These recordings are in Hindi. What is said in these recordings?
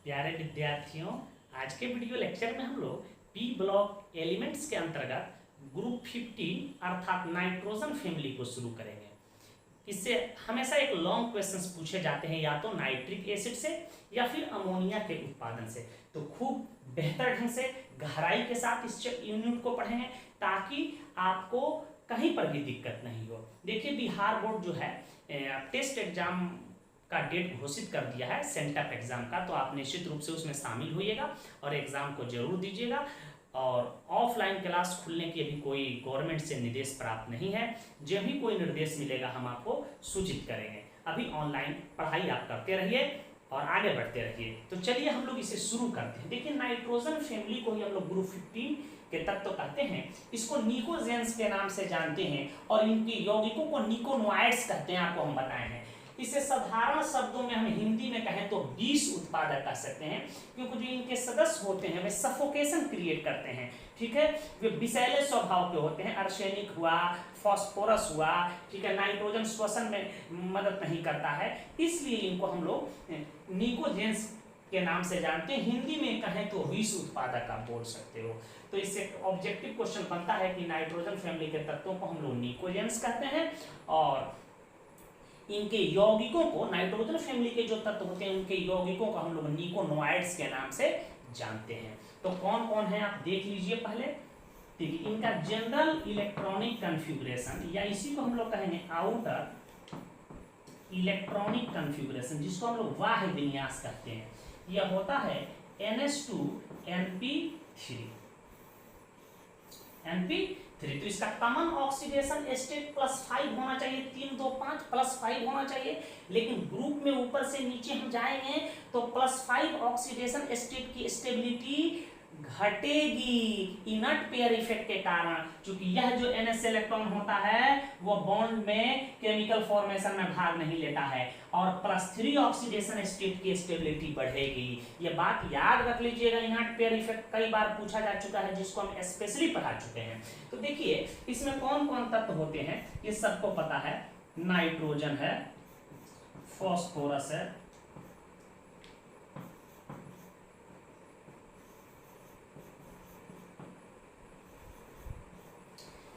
प्यारे विद्यार्थियों, आज के वीडियो लेक्चर में हम लोग पी ब्लॉक एलिमेंट्स के अंतर्गत ग्रुप 15 अर्थात नाइट्रोजन फैमिली को शुरू करेंगे। इससे हमेशा एक लॉन्ग क्वेश्चंस पूछे जाते हैं, या तो नाइट्रिक एसिड से या फिर अमोनिया के उत्पादन से। तो खूब बेहतर ढंग से गहराई के साथ इस यूनिट को पढ़ेंगे ताकि आपको कहीं पर भी दिक्कत नहीं हो। देखिए, बिहार बोर्ड जो है टेस्ट एग्जाम का डेट घोषित कर दिया है सेंटअप एग्जाम का, तो आप निश्चित रूप से उसमें शामिल होइएगा और एग्जाम को जरूर दीजिएगा। और ऑफलाइन क्लास खुलने की अभी कोई गवर्नमेंट से निर्देश प्राप्त नहीं है। जब भी कोई निर्देश मिलेगा हम आपको सूचित करेंगे। अभी ऑनलाइन पढ़ाई आप करते रहिए और आगे बढ़ते रहिए। तो चलिए हम लोग इसे शुरू करते हैं। देखिए, नाइट्रोजन फैमिली को ही हम लोग ग्रुप 15 के तत्व कहते हैं। इसको निकोजेंस के नाम से जानते हैं और इनके यौगिकों को निकोनोइड्स कहते हैं, आपको हम बताए हैं। इसे साधारण शब्दों में हम हिंदी में कहें तो विष उत्पादक कह सकते हैं, क्योंकि जो इनके सदस्य होते हैं वे सफोकेशन क्रिएट करते हैं। ठीक है, वे विषैले स्वभाव के होते हैं। आर्सेनिक हुआ, फास्फोरस हुआ, ठीक है, नाइट्रोजन श्वसन में मदद नहीं करता है, इसलिए इनको हम लोग निकोजेंस के नाम से जानते हैं। हिंदी में कहें तो विष उत्पादक आप बोल सकते हो। तो इससे ऑब्जेक्टिव क्वेश्चन बनता है कि नाइट्रोजन फैमिली के तत्वों को हम लोग निकोजेंस कहते हैं और इनके यौगिकों को, नाइट्रोजन फैमिली के जो तत्व होते हैं उनके यौगिकों को हम लोग निकोनोइड्स के नाम से जानते हैं। तो कौन कौन है आप देख लीजिए पहले। ठीक है, इनका जनरल इलेक्ट्रॉनिक कन्फिगुरेशन, या इसी को हम लोग कहेंगे आउटर इलेक्ट्रॉनिक कन्फिगुरेशन, जिसको हम लोग बाह्य विन्यास कहते हैं, यह होता है NH2NP3। तो इसका कॉमन ऑक्सीडेशन स्टेट +5 होना चाहिए, 3 2 5 +5 होना चाहिए। लेकिन ग्रुप में ऊपर से नीचे हम जाएंगे तो +5 ऑक्सीडेशन स्टेट की स्टेबिलिटी घटेगी इनर्ट पेयर इफेक्ट के कारण, क्योंकि यह जो NS इलेक्ट्रॉन होता है वो बॉन्ड में केमिकल फॉर्मेशन में भाग नहीं लेता है और +3 ऑक्सीडेशन स्टेट की स्टेबिलिटी बढ़ेगी। ये बात याद रख लीजिएगा। इनर्ट पेयर इफेक्ट कई बार पूछा जा चुका है, जिसको हम स्पेशली पढ़ा चुके हैं। तो देखिए, इसमें कौन कौन तत्व होते हैं ये सबको पता है। नाइट्रोजन है, फास्फोरस है,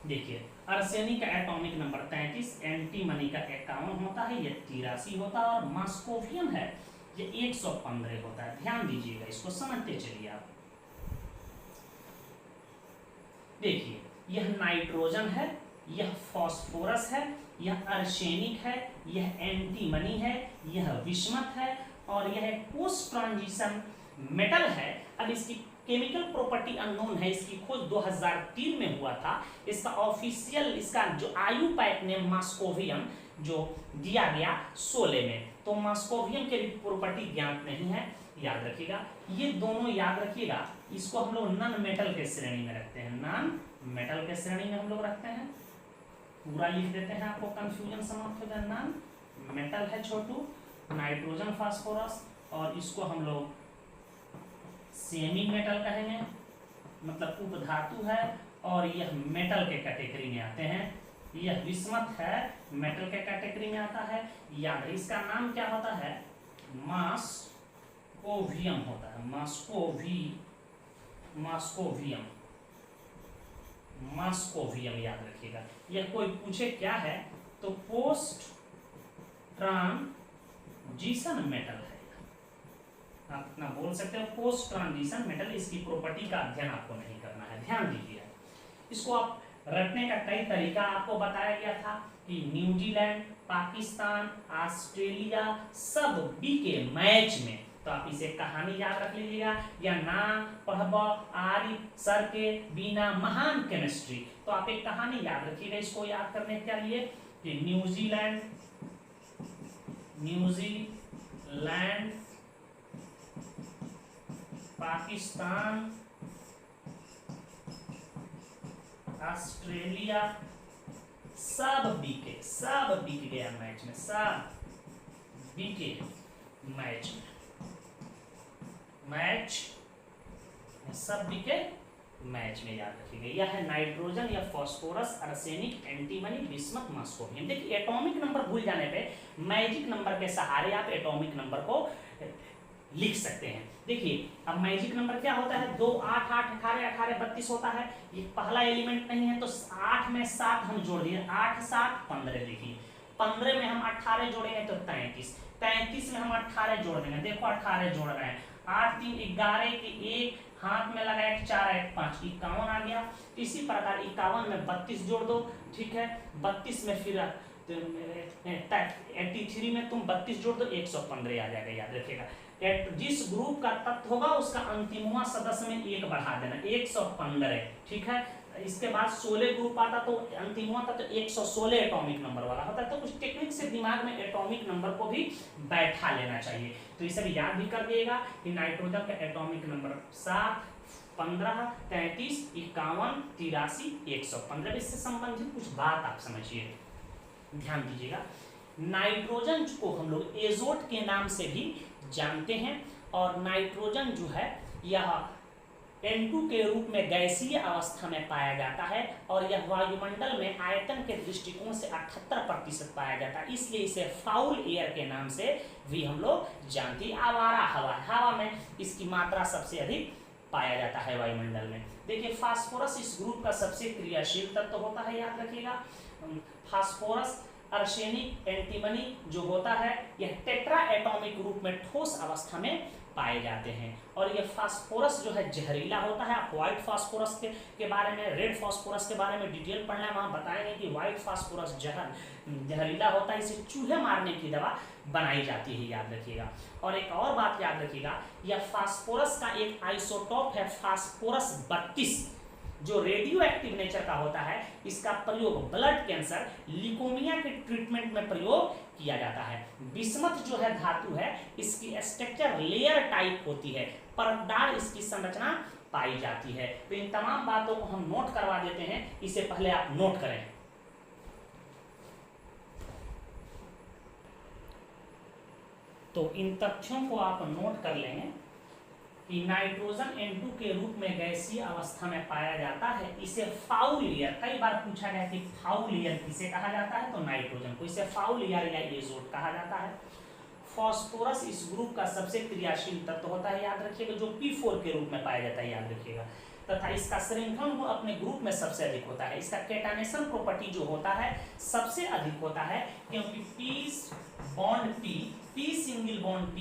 देखिए आर्सेनिक का एटॉमिक नंबर 33, एंटीमनी का 51 होता है, यह 83 होता है और मॉस्कोवियम है ये 115 होता है। ध्यान दीजिएगा, इसको समझते चलिए आप। देखिए, यह नाइट्रोजन है, यह फास्फोरस है, यह आर्सेनिक है, यह एंटीमनी है, यह विषमत है और यह पोस्ट ट्रांजिशन मेटल है। अब इसकी केमिकल प्रॉपर्टी अननोन है, इसकी खोज 2003 में हुआ था। इसका ऑफिशियल, इसका जो आयुपैक नेम मॉस्कोवियम जो दिया गया 16 में, तो मॉस्कोवियम के प्रॉपर्टी ज्ञात नहीं है, याद रखिएगा। ये दोनों याद रखिएगा, इसको हम लोग नॉन मेटल के श्रेणी में रखते हैं, नॉन मेटल के श्रेणी में हम लोग रखते हैं। पूरा लिख देते हैं, आपको कंफ्यूजन समाप्त हो जाए। नॉन मेटल है छोटू नाइट्रोजन फास्फोरस, और इसको हम लोग सेमी मेटल कहेंगे, मतलब उपधातु है और यह मेटल के कैटेगरी में आते हैं। यह विषमत है, मेटल के कैटेगरी में आता है। याद है, इसका नाम क्या होता है? मॉस्कोवियम होता है, मॉस्कोवियम याद रखिएगा। यह कोई पूछे क्या है तो पोस्ट ट्रांजिशन मेटल है, आप अपना बोल सकते हो पोस्ट ट्रांजिशन मेटल। इसकी प्रॉपर्टी का अध्ययन आपको नहीं करना है, ध्यान दीजिए। इसको आप रटने का कई तरीका आपको बताया गया था कि न्यूजीलैंड, पाकिस्तान, ऑस्ट्रेलिया सब बी के मैच में, तो आप इसे कहानी याद रख लीजिएगा। या ना पढ़ब आर्य सर के बिना महान केमिस्ट्री, तो आप एक कहानी याद रखिएगा इसको याद करने के लिए कि न्यूजीलैंड, पाकिस्तान, ऑस्ट्रेलिया सब बिक गया मैच में, सब बिके मैच में, सब बिके मैच में, याद रखिएगा। यह है नाइट्रोजन या फास्फोरस, आर्सेनिक, एंटीमनी, विषमत, मॉस्कोवियम। देखिए, एटॉमिक नंबर भूल जाने पे मैजिक नंबर के सहारे आप एटॉमिक नंबर को लिख सकते हैं। देखिए अब मैजिक नंबर क्या होता है, 2 8 8 18 18 32 होता है। ये पहला एलिमेंट नहीं है तो 8 में 7 हम जोड़ दिए, 8 7 15 लिखिए। 15 में हम 18 जोड़ेंगे तो 33, 33 में हम 18 जोड़ देंगे, देखो 18 जोड़ रहे हैं, 8 3 11 के 1 हाथ में लगा 1 4 1 5 51 आ गया। इसी प्रकार 51 में 32 जोड़ दो, ठीक है। 32 में फिर 83 में तुम 32 जोड़ दो, 115 आ जाएगा, याद रखिएगा। जिस ग्रुप का तत्व होगा उसका अंतिमवा सदस्य में 1 बढ़ा देना, 115, ठीक है। इसके बाद 16 ग्रुप आता तो अंतिमवा तत्व 116 एटॉमिक नंबर वाला होता है। तो कुछ टेक्निक से दिमाग में एटॉमिक नंबर को भी बैठा लेना चाहिए। तो ये सब याद भी कर दिएगा कि नाइट्रोजन का एटॉमिक नंबर 7 15 33 51 83 115। इससे संबंधित कुछ बात आप समझिए, ध्यान दीजिएगा। नाइट्रोजन को हम लोग एजोट के नाम से भी जानते हैं, और नाइट्रोजन जो है यह N2 के रूप में गैसीय अवस्था में पाया जाता है, और यह वायुमंडल में आयतन के दृष्टिकोण से 78% पाया जाता है, इसलिए इसे फाउल एयर के नाम से भी हम लोग जानते हैं। आवारा हवा, हवा में इसकी मात्रा सबसे अधिक पाया जाता है वायुमंडल में। देखिए फास्फोरस इस ग्रुप का सबसे क्रियाशील तत्व होता है, याद रखिएगा। फास्फोरस, आर्सेनिक, एंटीमनी जो होता है यह टेट्रा एटॉमिक रूप में ठोस अवस्था में पाए जाते हैं, और यह फास्फोरस जो है जहरीला होता है। आप व्हाइट फास्फोरस के बारे में, रेड फास्फोरस के बारे में डिटेल पढ़ना है, वहाँ बताएंगे कि व्हाइट फास्फोरस जहरीला होता है, इसे चूहे मारने की दवा बनाई जाती है, याद रखिएगा। और एक और बात याद रखिएगा, यह फास्फोरस का एक आइसोटॉप है फास्फोरस 32 जो रेडियो एक्टिव नेचर का होता है। इसका प्रयोग ब्लड कैंसर, लिकोमिया के ट्रीटमेंट में प्रयोग किया जाता है। बिस्मथ जो है धातु है, इसकी स्ट्रक्चर लेयर टाइप होती है, परतदार इसकी संरचना पाई जाती है। तो इन तमाम बातों को हम नोट करवा देते हैं, इसे पहले आप नोट करें। तो इन तथ्यों को आप नोट कर लेंगे कि नाइट्रोजन N2 के रूप में गैसीय अवस्था में पाया जाता है। इसे फाउल एयर, कई बार पूछा गया कि फाउल एयर किसे कहा जाता है, तो नाइट्रोजन को इसे फाउल एयर या एजोट कहा जाता है। फास्फोरस इस ग्रुप का सबसे क्रियाशील तत्व होता है, याद रखिएगा, जो P4 के रूप में पाया जाता है, याद रखिएगा। तथा इसका श्रृंखलन गुण अपने ग्रुप में सबसे अधिक होता है। इसका कैटानेशन प्रॉपर्टी जो होता है सबसे अधिक होता है, क्योंकि P सिंगल बॉन्ड P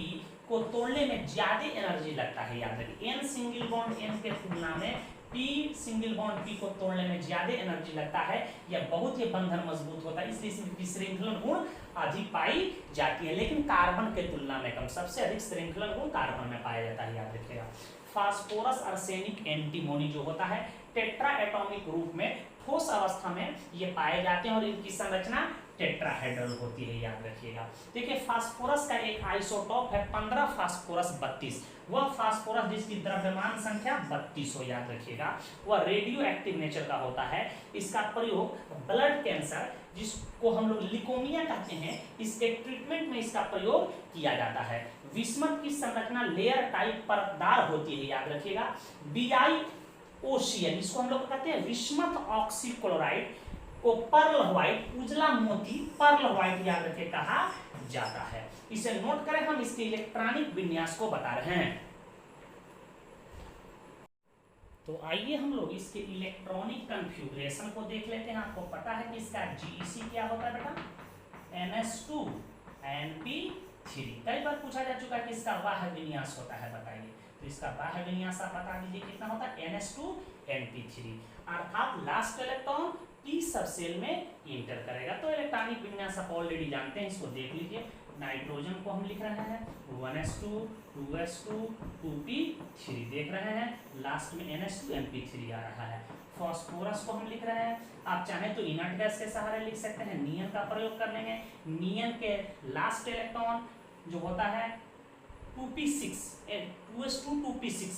को तोड़ने में ज्यादा एनर्जी लगता है, याद रखिए। N सिंगल बॉन्ड N के तुलना में P सिंगल बॉन्ड P को तोड़ने में ज्यादा एनर्जी लगता है, यह बहुत ही बंधन मजबूत होता है, इसलिए इसमें श्रृंखलन गुण अधिक पाई जाती है, लेकिन कार्बन के तुलना में कम। सबसे अधिक श्रृंखलन गुण कार्बन में पाया जाता है, याद रखिएगा। फास्फोरस, आर्सेनिक, एंटीमोनी जो होता है टेट्रा एटॉमिक रूप में ठोस अवस्था में ये पाए जाते हैं, और इनकी संरचना टेट्राहेड्रल होती है, याद रखिएगा। देखिए फास्फोरस का एक आइसोटॉप है 15 फास्फोरस 32, वह फास्फोरस जिसकी द्रव्यमान संख्या 32 हो, याद रखिएगा, वह रेडियो एक्टिव नेचर का होता है। इसका प्रयोग ब्लड कैंसर, जिसको हम लोग लिकोमिया कहते हैं, इसके ट्रीटमेंट में इसका प्रयोग किया जाता है। विस्मथ की संरचना लेयर टाइप परतदार होती है, याद रखिएगा। BiOCl, इसको हम लोग कहते हैं विस्मथ ऑक्सीक्लोराइड को पर्ल व्हाइट, उजला मोती, पर्ल व्हाइट याद रखे कहा जाता है। इसे नोट करें, हम इसके इलेक्ट्रॉनिक विन्यास को बता रहे हैं। तो आइए हम लोग इसके इलेक्ट्रॉनिक कन्फिगरेशन को देख लेते हैं। आपको पता है कि इसका GEC क्या होता है बेटा, NH2 NP3। कई बार पूछा जा चुका है कि इसका बाह्य विन्यास होता है, बताइए। तो इसका बाह्य विन्यास आप बता दीजिए कितना होता है, NH2 NP3, अर्थात लास्ट इलेक्ट्रॉन P सबसेल में इंटर करेगा। तो इलेक्ट्रॉनिक विन्यास आप ऑलरेडी जानते हैं, इसको देख लीजिए। नाइट्रोजन को हम लिख रहे हैं 1s2 2s2 2p3, देख रहे हैं, लास्ट में NH2 NP3 आ रहा है। फास्फोरस को हम लिख रहे हैं, आप चाहें तो इनर्ट गैस के सहारे लिख सकते हैं, नियन का प्रयोग कर लेंगे। नियन के लास्ट इलेक्ट्रॉन जो होता है 2p6, 2s2 2p6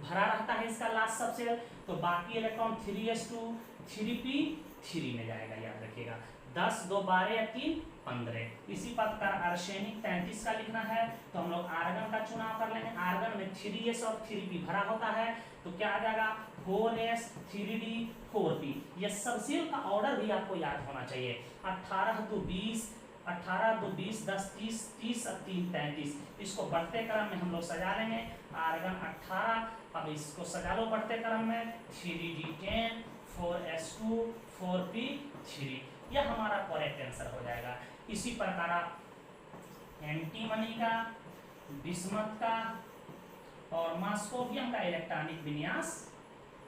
भरा रहता है इसका लास्ट सबसेल, तो बाकी इलेक्ट्रॉन 3s2 3p3 में जाएगा, याद रखिएगा। 10 2 12 या 3 15। इसी प्रकार आर्सेनिक 33 का लिखना है, तो हम लोग आर्गन का चुनाव कर लेंगे। आर्गन में 3s और 3p भरा होता है, तो क्या आ जाएगा 4s 3d 4p। यह सबसेल का ऑर्डर भी आपको याद होना चाहिए। 18 2 20, 18 2 20 10 30 30 और 3 33। इसको बढ़ते क्रम में हम लोग सजा लेंगे। आर्गन 18, अब इसको सजा लो बढ़ते क्रम में, 3d10 4s2 4p3। यह हमारा करेक्ट आंसर हो जाएगा। इसी प्रकार आप एंटीमनी का, बिस्मथ का और मॉस्कोवियम का इलेक्ट्रॉनिक विन्यास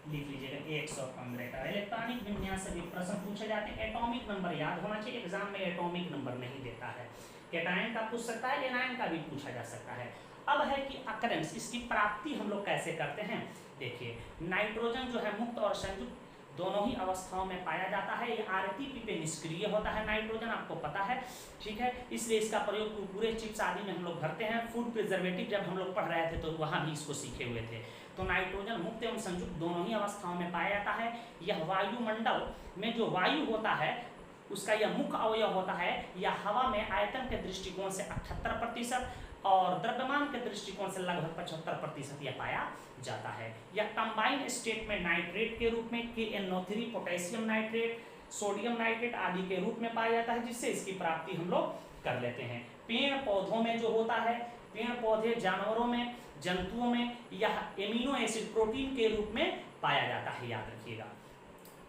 लिख लीजिएगा। 115 का इलेक्ट्रॉनिक विन्यास से भी प्रश्न पूछे जाते हैं। एटॉमिक नंबर याद होना चाहिए, एग्जाम में एटॉमिक नंबर नहीं देता है। कैटायन का पूछ सकता है, एनायन का भी पूछा जा सकता है। अब है कि अकरेंस, इसकी प्राप्ति हम लोग कैसे करते हैं। देखिए नाइट्रोजन जो है मुक्त और संयुक्त दोनों ही अवस्थाओं में पाया जाता है। ये आरटीपी पे निष्क्रिय होता है नाइट्रोजन, आपको पता है, ठीक है। इसलिए इसका प्रयोग कुरकुरे चिप्स आदि में हम लोग करते हैं। फूड प्रिजर्वेटिव जब हम लोग पढ़ रहे थे तो वहाँ भी इसको सीखे हुए थे। तो नाइट्रोजन मुक्त एवं संयुक्त दोनों ही अवस्थाओं में पाया जाता है। यह वायुमंडल में जो वायु होता है उसका यह मुख्य अवयव होता है। यह हवा में आयतन के दृष्टिकोण से 78% और द्रव्यमान के दृष्टिकोण से लगभग 75% यह पाया जाता है। यह कंबाइंड स्टेट में नाइट्रेट के रूप में KNO3, potassium nitrate, sodium nitrate आदि के रूप में पाया जाता है, जिससे इसकी प्राप्ति हम लोग कर लेते हैं। पेड़ पौधों में जो होता है, पेड़ पौधे जानवरों में, जंतुओं में यह एमिनो एसिड प्रोटीन के रूप में पाया जाता है, याद रखिएगा।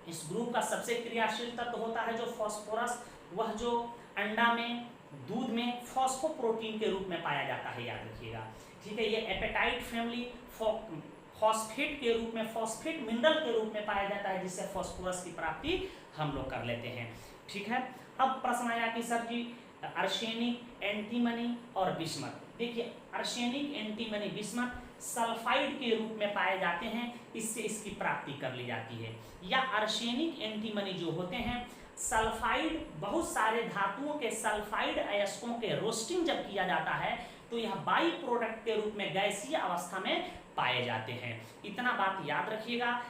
इस ग्रुप का सबसे क्रियाशील तत्व होता है जो फास्फोरस, वह जो अंडा में, दूध में फॉस्फोप्रोटीन के रूप में पाया जाता है, याद रखिएगा, ठीक है। ये एपेटाइट फैमिली फॉस्फेट के रूप में, फॉस्फेट मिनरल के रूप में पाया जाता है, जिससे फास्फोरस की प्राप्ति हम लोग कर लेते हैं, ठीक है। अब प्रश्न आया कि सर जी आर्सेनिक, एंटीमनी और बिस्मथ। देखिए आर्सेनिक, एंटीमनी, बिस्मथ सल्फाइड के रूप में पाए जाते हैं, इससे इसकी प्राप्ति कर ली जाती है। या आर्सेनिक, एंटीमनी जो होते हैं सल्फाइड, बहुत सारे धातुओं के सल्फाइड अयस्कों के रोस्टिंग जब किया जाता है तो यह बाई प्रोडक्ट के रूप में गैसीय अवस्था में पाए जाते हैं। इतना बात याद रखिएगा,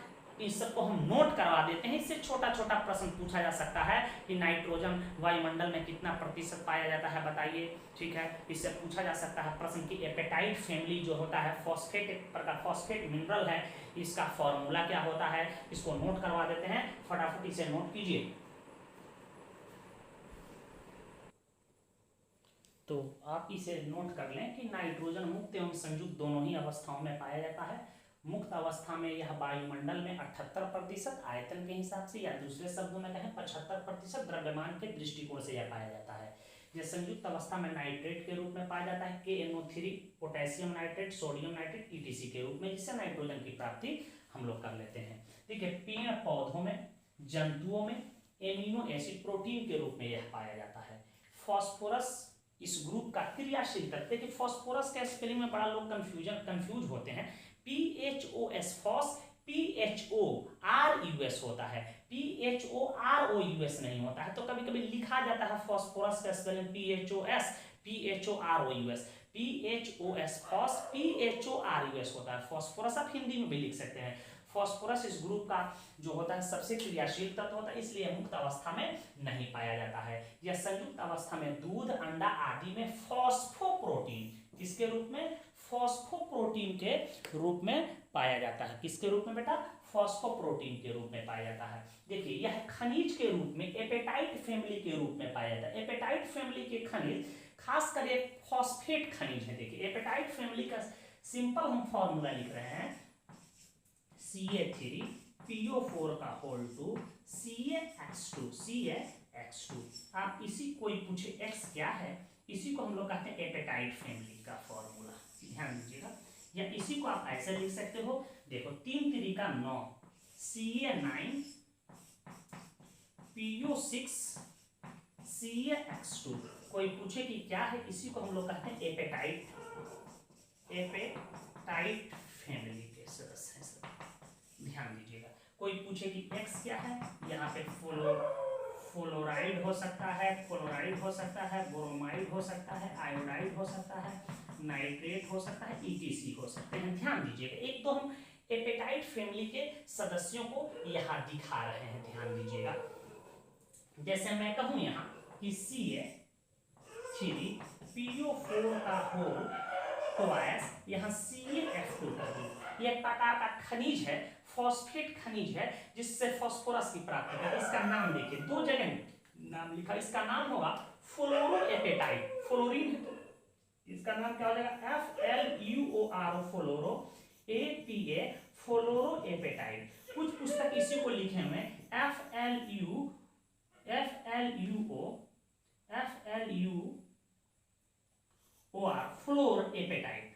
इस सबको हम नोट करवा देते हैं। इससे छोटा छोटा प्रश्न पूछा जा सकता है कि नाइट्रोजन वायुमंडल में कितना प्रतिशत पाया जाता है बताइए, ठीक है। इससे पूछा जा सकता है प्रश्न की एपेटाइट फैमिली जो होता है फॉस्फेट, एक प्रकार फॉस्फेट मिनरल है, इसका फॉर्मूला क्या होता है, इसको नोट करवा देते हैं, फटाफट इसे नोट कीजिए। तो आप इसे नोट कर लें कि नाइट्रोजन मुक्त एवं संयुक्त दोनों ही अवस्थाओं में पाया जाता है। मुक्त अवस्था में यह वायुमंडल में 78% आयतन के हिसाब से, या दूसरे शब्दों में कहें 75% द्रव्यमान के दृष्टिकोण से यह पाया जाता है। यह संयुक्त अवस्था में नाइट्रेट के रूप में पाया जाता है, KNO3, potassium nitrate, sodium nitrate ETC के रूप में, जिससे नाइट्रोजन की प्राप्ति हम लोग कर लेते हैं। देखिए पेड़ पौधों में, जंतुओं में एमिनो एसिड प्रोटीन के रूप में यह पाया जाता है। फॉस्फोरस इस ग्रुप का क्रियाशील तत्व। देखिए फॉस्फोरस के स्पेलिंग में बड़ा लोग कंफ्यूज होते हैं। PHOS फॉस, PHORUS होता है, PHOROUS नहीं होता है। तो कभी कभी लिखा जाता है फॉस्फोरस का spelling PHOS, PHOROUS, PHOS phos, PHORUS होता है। फॉस्फोरस आप हिंदी में भी लिख सकते हैं। फॉस्फोरस इस ग्रुप का जो होता है सबसे क्रियाशील तत्व होता है, इसलिए मुक्त अवस्था में नहीं पाया जाता है। यह संयुक्त अवस्था में दूध, अंडा आदि में फॉस्फोप्रोटीन, किसके रूप में, फॉस्फोप्रोटीन के रूप में पाया जाता है। किसके रूप में बेटा, फॉस्फोप्रोटीन के रूप में पाया जाता है। देखिए यह खनिज के रूप में एपेटाइट फैमिली के रूप में पाया जाता है। एपेटाइट फैमिली के खनिज खासकर एक फॉस्फेट खनिज है। देखिए एपेटाइट फैमिली का सिंपल हम फॉर्मूला लिख रहे हैं, Ca3PO4 का होल टू CaX2। आप इसी कोई पूछे X क्या है, इसी को हम लोग कहते हैं एपेटाइट फैमिली का फॉर्मूला, ध्यान दीजिएगा। या इसी को आप ऐसे लिख सकते हो, देखो 3 3 9 Ca9PO6 CaX2। कोई पूछे कि क्या है, इसी को हम लोग कहते हैं एपेटाइट फैमिली के सदस्य हैं सब, ध्यान दीजिएगा। कोई पूछे कि X क्या है, यहाँ पे फ्लोराइड हो सकता है, क्लोराइड हो सकता है, ब्रोमाइड हो सकता है, आयोडाइड हो सकता है, नाइट्रेट हो सकता है, ETC हो सकते हैं। ध्यान दीजिएगा, एक तो हम एपेटाइट फैमिली के सदस्यों को यहाँ दिखा रहे हैं, ध्यान दीजिएगा। जैसे मैं कहूँ यहाँ कि Ca3PO4 का होल ट्वाइस, यहाँ CaF2 कर दूँ। यह एक प्रकार का खनिज है, फॉस्फेट खनिज है, जिससे फास्फोरस की प्राप्ति है। इसका नाम देखिए, दो जगह नाम लिखा, इसका नाम होगा फ्लोरोएपेटाइट। फ्लोरीन है तो इसका नाम क्या हो जाएगा, FLUORO, फ्लोरो APA, फ्लोरोएपेटाइट। कुछ पुस्तक इसी को लिखे हुए FLUOR, फ्लोरोएपेटाइट,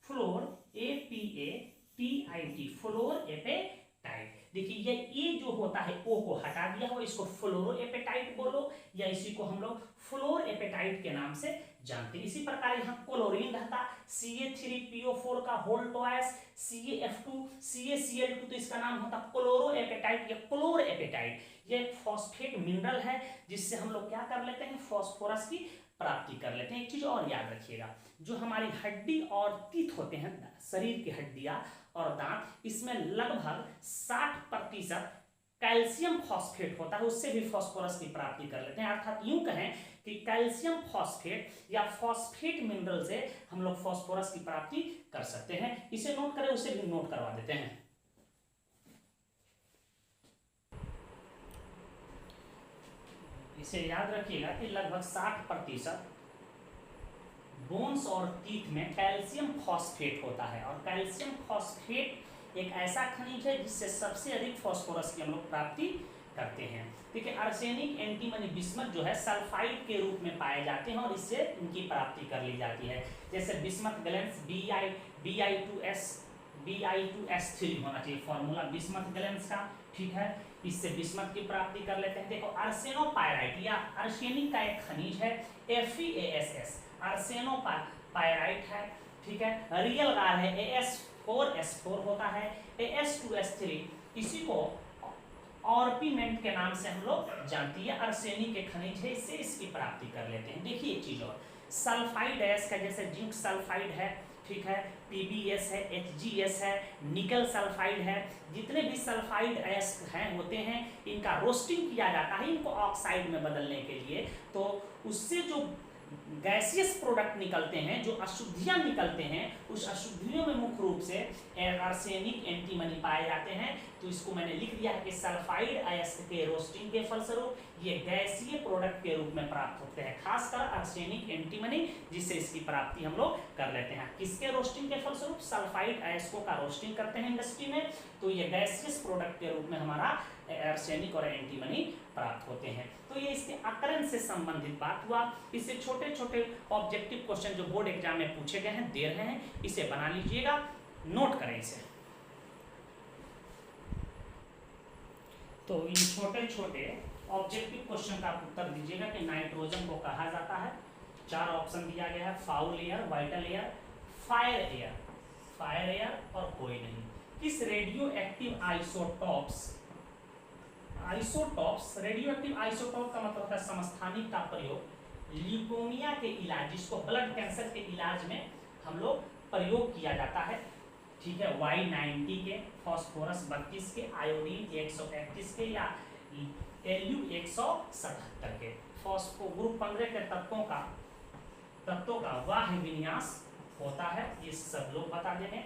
फ्लोर APATIT, फ्लोरोएपेटाइट। देखिए ये ए जो होता है ओ को हटा दिया हो, इसको फ्लोरोएपेटाइट बोलो, या इसी को हम लोग फ्लोरोएपेटाइट के नाम से जानते हैं। इसी प्रकार यहाँ क्लोरीन रहता, Ca3PO4 का होल ट्वाइस, CaF2 CaCl2, तो इसका नाम होता क्लोरोएपेटाइट या क्लोरएपेटाइट। ये एक फॉस्फेट मिनरल है जिससे हम लोग क्या कर लेते हैं, फास्फोरस की प्राप्ति कर लेते हैं। एक चीज और याद रखिएगा, जो हमारी हड्डी और तीत होते हैं, शरीर की हड्डियां और दांत, इसमें लगभग 60% कैल्शियम फॉस्फेट होता है, उससे भी फास्फोरस की प्राप्ति कर लेते हैं। अर्थात यूं कहें कि कैल्शियम फॉस्फेट या फॉस्फेट मिनरल से हम लोग फास्फोरस की प्राप्ति कर सकते हैं। इसे नोट करें, उसे भी नोट करवा देते हैं। इसे याद रखिएगा कि लगभग 60% बोन्स और टीथ में कैल्शियम फॉस्फेट होता है, और कैल्शियम फॉस्फेट एक ऐसा खनिज है जिससे सबसे अधिक फास्फोरस की हम लोग प्राप्ति करते हैं। देखिए आर्सेनिक, एंटीमनी, बिस्मथ जो है सल्फाइड के रूप में पाए जाते हैं और इससे इनकी प्राप्ति कर ली जाती है। जैसे बिस्मथ गैलेंस Bi2S3 होना चाहिए फॉर्मूला बिस्मथ गैलेंस का, ठीक है, इससे बिस्मथ की प्राप्ति कर लेते हैं। देखो आर्सेनोपायराइट या आर्सेनिक का एक खनिज है FeASS, आर्सेनोपायराइट है, ठीक है। रियल गार है AS4S4 होता है, AS2S3, इसी को ऑर्पिमेंट के नाम से हम लोग जानती है, आर्सेनिक के खनिज है, इससे इसकी प्राप्ति कर लेते हैं। देखिए एक चीज और, सल्फाइड एस का जैसे जिंक सल्फाइड है, ठीक है, PbS है, HgS है, निकल सल्फाइड है, जितने भी सल्फाइड एस हैं होते हैं, इनका रोस्टिंग किया जाता है इनको ऑक्साइड में बदलने के लिए, तो उससे जो गैसियस प्रोडक्ट निकलते हैं, जो अशुद्धियां निकलते हैं, उस अशुद्धियों में मुख्य रूप से आर्सेनिक, एंटीमनी पाए जाते हैं। तो इसको मैंने लिख दिया है कि सल्फाइड अयस्क के रोस्टिंग के फलस्वरूप ये गैसीय प्रोडक्ट के रूप में प्राप्त होते हैं, खासकर आर्सेनिक, एंटीमनी, जिससे इसकी प्राप्ति हम लोग कर लेते हैं। किसके रोस्टिंग के फलस्वरूप, सल्फाइड अयस्कों का रोस्टिंग करते हैं इंडस्ट्री में, तो ये गैसियस प्रोडक्ट के रूप में हमारा आर्सेनिक और एंटीमनी प्राप्त होते हैं। तो ये इसके अकरेंस से संबंधित बात हुआ। इससे छोटे छोटे ऑब्जेक्टिव क्वेश्चन जो बोर्ड एग्जाम में पूछे गए हैं, दे रहे हैं, इसे बना लीजिएगा, नोट करें इसे। तो इन छोटे छोटे ऑब्जेक्टिव क्वेश्चन का उत्तर दीजिएगा कि नाइट्रोजन को कहा जाता है। 4 ऑप्शन दिया गया है, foul air, vital air, fire air, fire air और कोई नहीं। किस radio active isotopes, radio active isotope का मतलब है समस्थानिक का प्रयोग ल्यूकोमिया के इलाज, जिसको ब्लड कैंसर के इलाज में हम लोग प्रयोग किया जाता है, ठीक है। Y90 के, फास्फोरस 32 के, आयोडीन 131 के या Lu 177 के, फास्फो ग्रुप 15 के तत्वों का वाह्य विन्यास होता है, ये सब लोग बता देंगे।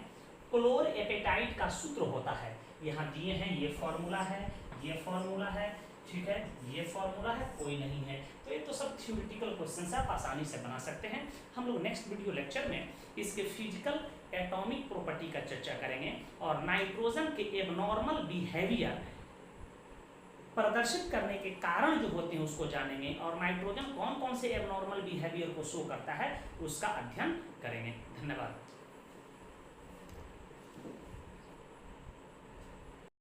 क्लोरएपेटाइट का सूत्र होता है, यहाँ दिए हैं, ये फॉर्मूला है, ये फॉर्मूला है, ठीक है, ये फॉर्मूला है, कोई नहीं है। तो ये तो सब थ्योरेटिकल क्वेश्चन आप आसानी से बना सकते हैं। हम लोग नेक्स्ट वीडियो लेक्चर में इसके फिजिकल एटॉमिक प्रॉपर्टी का चर्चा करेंगे और नाइट्रोजन के एबनॉर्मल बिहेवियर प्रदर्शित करने के कारण जो होते हैं उसको जानेंगे, और नाइट्रोजन कौन कौन से एबनॉर्मल बिहेवियर को शो करता है उसका अध्ययन करेंगे। धन्यवाद।